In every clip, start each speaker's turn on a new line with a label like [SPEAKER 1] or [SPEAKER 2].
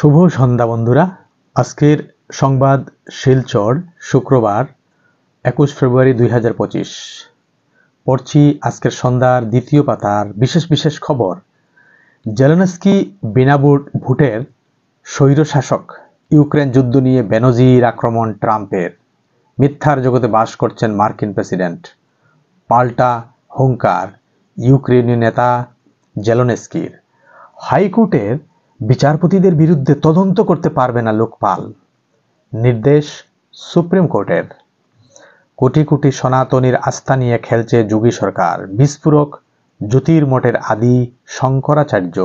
[SPEAKER 1] শুভ সন্ধ্যা বন্ধুরা। আজকের সংবাদ শিলচর, শুক্রবার 21 ফেব্রুয়ারি 2025। পড়ছি আজকের সন্ধ্যার দ্বিতীয় পাতার বিশেষ খবর। জেলেনস্কি বিনা ভোটের স্বৈরশাসক, ইউক্রেন যুদ্ধ নিয়ে বেনজির আক্রমণ ট্রাম্পের, মিথ্যার জগতে বাস করছেন মার্কিন প্রেসিডেন্ট, পাল্টা হুঙ্কার ইউক্রেনীয় নেতা জেলেনস্কির, হাইকোর্টের বিচারপতিদের বিরুদ্ধে তদন্ত করতে পারবে না লোকপাল, নির্দেশ সুপ্রিম কোর্টের। কোটি কোটি সনাতনীর আস্থা নিয়ে খেলছে যোগী সরকার, বিস্ফোরক জ্যোতির্মঠের আদি শঙ্করাচার্য।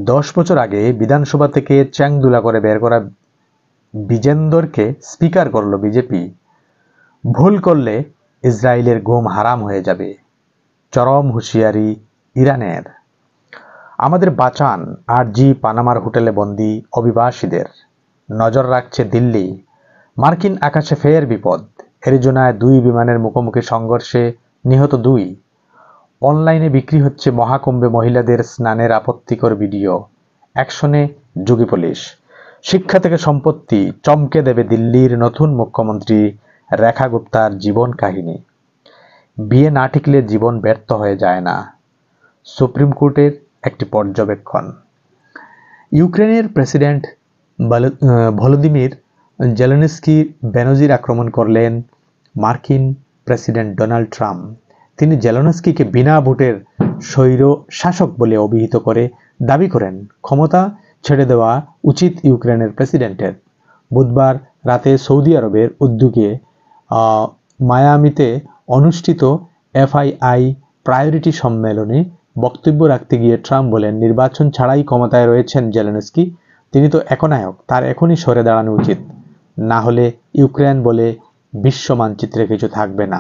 [SPEAKER 1] 10 বছর আগে বিধানসভা থেকে চ্যাংদুলা করে বের করা বিজেন্দরকে স্পিকার করল বিজেপি। ভুল করলে ইসরায়েলের ঘুম হারাম হয়ে যাবে, চরম হুঁশিয়ারি ইরানের। আমাদের বাঁচান, আরজি পানামার হোটেলে বন্দি অভিবাসীদের, নজর রাখছে দিল্লি। মার্কিন আকাশে ফের বিপদ, অ্যারিজোনায় 2 বিমানের মুখোমুখি সংঘর্ষে নিহত 2। অনলাইনে বিক্রি হচ্ছে মহাকুম্ভে মহিলাদের স্নানের আপত্তিকর ভিডিও, অ্যাকশনে যোগী পুলিশ। শিক্ষা থেকে সম্পত্তি, চমকে দেবে দিল্লির নতুন মুখ্যমন্ত্রী রেখা গুপ্তার জীবন কাহিনী। বিয়ে না টিকলে জীবন ব্যর্থ হয়ে যায় না, সুপ্রিম কোর্টের একটি পর্যবেক্ষণ। ইউক্রেনের প্রেসিডেন্ট ভলোদিমির জেলেনস্কি বেনজির আক্রমণ করলেন মার্কিন প্রেসিডেন্ট ডোনাল্ড ট্রাম্প। তিনি জেলেনস্কিকে বিনা ভোটের স্বৈর শাসক বলে অভিহিত করে দাবি করেন ক্ষমতা ছেড়ে দেওয়া উচিত ইউক্রেনের প্রেসিডেন্টের। বুধবার রাতে সৌদি আরবের উদ্যোগে মায়ামিতে অনুষ্ঠিত এফআইআই প্রায়োরিটি সম্মেলনে বক্তব্য রাখতে গিয়ে ট্রাম্প বলেন, নির্বাচন ছাড়াই ক্ষমতায় রয়েছেন জেলেনস্কি, তিনি তো একনায়ক, তার এখনই সরে দাঁড়ানো উচিত, না হলে ইউক্রেন বলে বিশ্ব মানচিত্রে কিছু থাকবে না।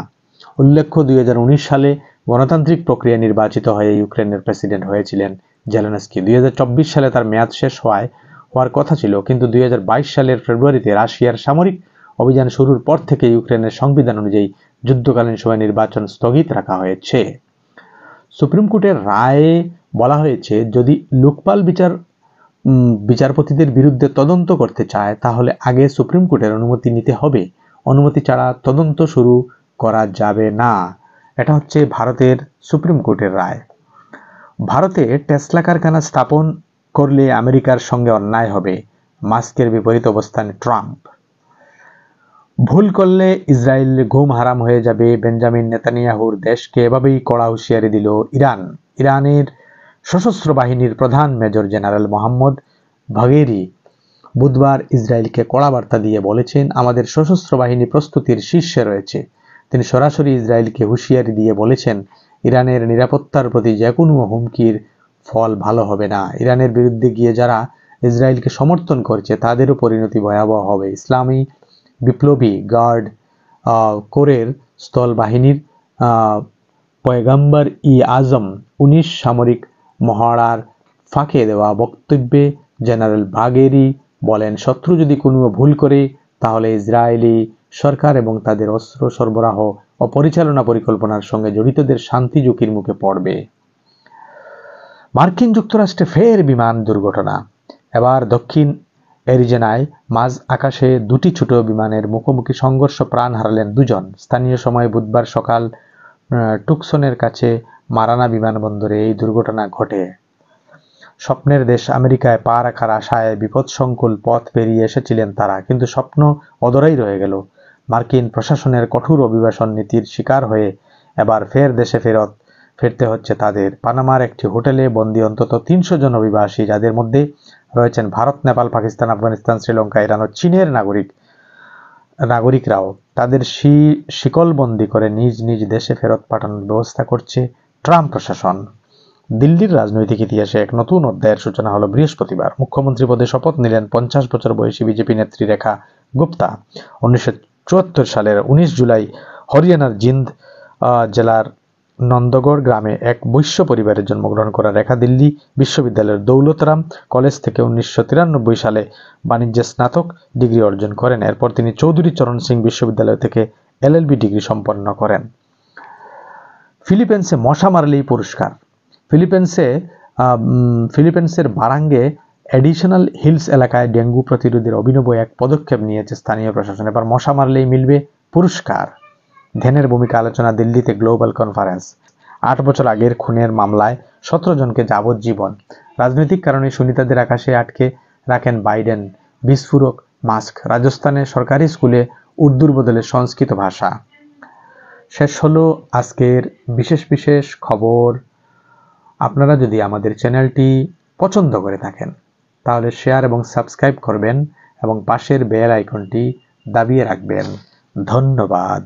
[SPEAKER 1] উল্লেখ্য, 2019 সালে গণতান্ত্রিক প্রক্রিয়া নির্বাচিত হয়ে ইউক্রেনের প্রেসিডেন্ট হয়েছিলেন জেলেনস্কি। 2024 সালে তার মেয়াদ শেষ হওয়ার কথা ছিল, কিন্তু 2022 সালের ফেব্রুয়ারিতে রাশিয়ার সামরিক অভিযান শুরুর পর থেকে ইউক্রেনের সংবিধান অনুযায়ী যুদ্ধকালীন সময় নির্বাচন স্থগিত রাখা হয়েছে। সুপ্রিম কোর্টের রায়ে বলা হয়েছে, যদি লোকপাল বিচারপতিদের বিরুদ্ধে তদন্ত করতে চায় তাহলে আগে সুপ্রিম কোর্টের অনুমতি নিতে হবে, অনুমতি ছাড়া তদন্ত শুরু করা যাবে না। এটা হচ্ছে ভারতের সুপ্রিম কোর্টের রায়। ভারতে টেসলা কারখানা স্থাপন করলে আমেরিকার সঙ্গে অন্যায় হবে, মাস্কের বিপরীত অবস্থানে ট্রাম্প। ভুল করলে ইসরায়েলের ঘুম হারাম হয়ে যাবে, বেঞ্জামিন নেতানিয়াহুর দেশকে এভাবেই কড়া হুঁশিয়ারি দিল ইরান। ইরানের সশস্ত্র বাহিনীর প্রধান মেজর জেনারেল মোহাম্মদ বাঘেরি বুধবার ইসরায়েলকে কড়া বার্তা দিয়ে বলেছেন, আমাদের সশস্ত্র বাহিনী প্রস্তুতির শীর্ষে রয়েছে। তিনি সরাসরি ইসরায়েলকে হুঁশিয়ারি দিয়ে বলেছেন, ইরানের নিরাপত্তার প্রতি যে কোনো হুমকির ফল ভালো হবে না। ইরানের বিরুদ্ধে গিয়ে যারা ইসরায়েলকে সমর্থন করছে তাদেরও পরিণতি ভয়াবহ হবে। ইসলামী বিপ্লবী গার্ড কোরের স্থল বাহিনীর পয়গাম্বর আজম 19 সামরিক মহড়ার ফাঁকে দেওয়া বক্তব্যে জেনারেল বাঘেরি বলেন, শত্রু যদি কোনো ভুল করে তাহলে ইসরায়েলি সরকার এবং তাদের অস্ত্র সরবরাহ ও পরিচালনা পরিকল্পনার সঙ্গে জড়িতদের শান্তি ঝুঁকির মুখে পড়বে। মার্কিন যুক্তরাষ্ট্রে ফের বিমান দুর্ঘটনা। এবার দক্ষিণ অ্যারিজোনায় মাঝ আকাশে 2টি ছোট বিমানের মুখোমুখি সংঘর্ষ, প্রাণ হারালেন 2 জন। স্থানীয় সময় বুধবার সকাল টুকসনের কাছে মারানা বিমানবন্দরে এই দুর্ঘটনা ঘটে। স্বপ্নের দেশ আমেরিকায় পা রাখার আশায় বিপদসংকুল পথ পেরিয়ে এসেছিলেন তারা, কিন্তু স্বপ্ন অধরাই রয়ে গেল। মার্কিন প্রশাসনের কঠোর অভিবাসন নীতির শিকার হয়ে এবার ফের দেশে ফিরতে হচ্ছে তাদের। পানামার একটি হোটেলে বন্দী অন্তত 300 জন অভিবাসী, যাদের মধ্যে রয়েছেন ভারত, নেপাল, পাকিস্তান, আফগানিস্তান, শ্রীলঙ্কা, ইরান ও চীনের নাগরিকরাও। তাদের শিকলবন্দি করে নিজ নিজ দেশে ফেরত পাঠানোর ব্যবস্থা করছে ট্রাম্প প্রশাসন। দিল্লির রাজনৈতিক ইতিহাসে এক নতুন অধ্যায়ের সূচনা হলো বৃহস্পতিবার। মুখ্যমন্ত্রী পদে শপথ নিলেন 50 বছর বয়সী বিজেপি নেত্রী রেখা গুপ্তা। 1974 সালের 19 জুলাই হরিয়ানার জিন্দ জেলার নন্দগড় গ্রামে এক বৈশ্য পরিবারে জন্মগ্রহণ করা রেখা দিল্লি বিশ্ববিদ্যালয়ের দৌলতরাম কলেজ থেকে 1993 সালে বাণিজ্যে স্নাতক ডিগ্রি অর্জন করেন। এরপর তিনি চৌধুরী চরণ সিং বিশ্ববিদ্যালয় থেকে এলএলবি ডিগ্রি সম্পন্ন করেন। ফিলিপাইন্সে মশা মারলেই পুরস্কার। ফিলিপাইন্সের বারাঙ্গে অ্যাডিশনাল হিলস এলাকায় ডেঙ্গু প্রতিরোধের অভিনব এক পদক্ষেপ নিয়েছে স্থানীয় প্রশাসন। এবার মশা মারলেই মিলবে পুরস্কার। ধ্যানের ভূমিকা আলোচনা দিল্লিতে গ্লোবাল কনফারেন্স। 8 বছর আগের খুনের মামলায় 17 জনকে যাবজ্জীবন। রাজনৈতিক কারণে সুনিতাদের আকাশে আটকে রাখেন বাইডেন। বিস্ফোরক মাস্ক। রাজস্থানে সরকারি স্কুলে উর্দুর বদলে সংস্কৃত ভাষা। শেষ হলো আজকের বিশেষ বিশেষ খবর। আপনারা যদি আমাদের চ্যানেলটি পছন্দ করে থাকেন তাহলে শেয়ার এবং সাবস্ক্রাইব করবেন এবং পাশের বেল আইকনটি দাবিয়ে রাখবেন। ধন্যবাদ।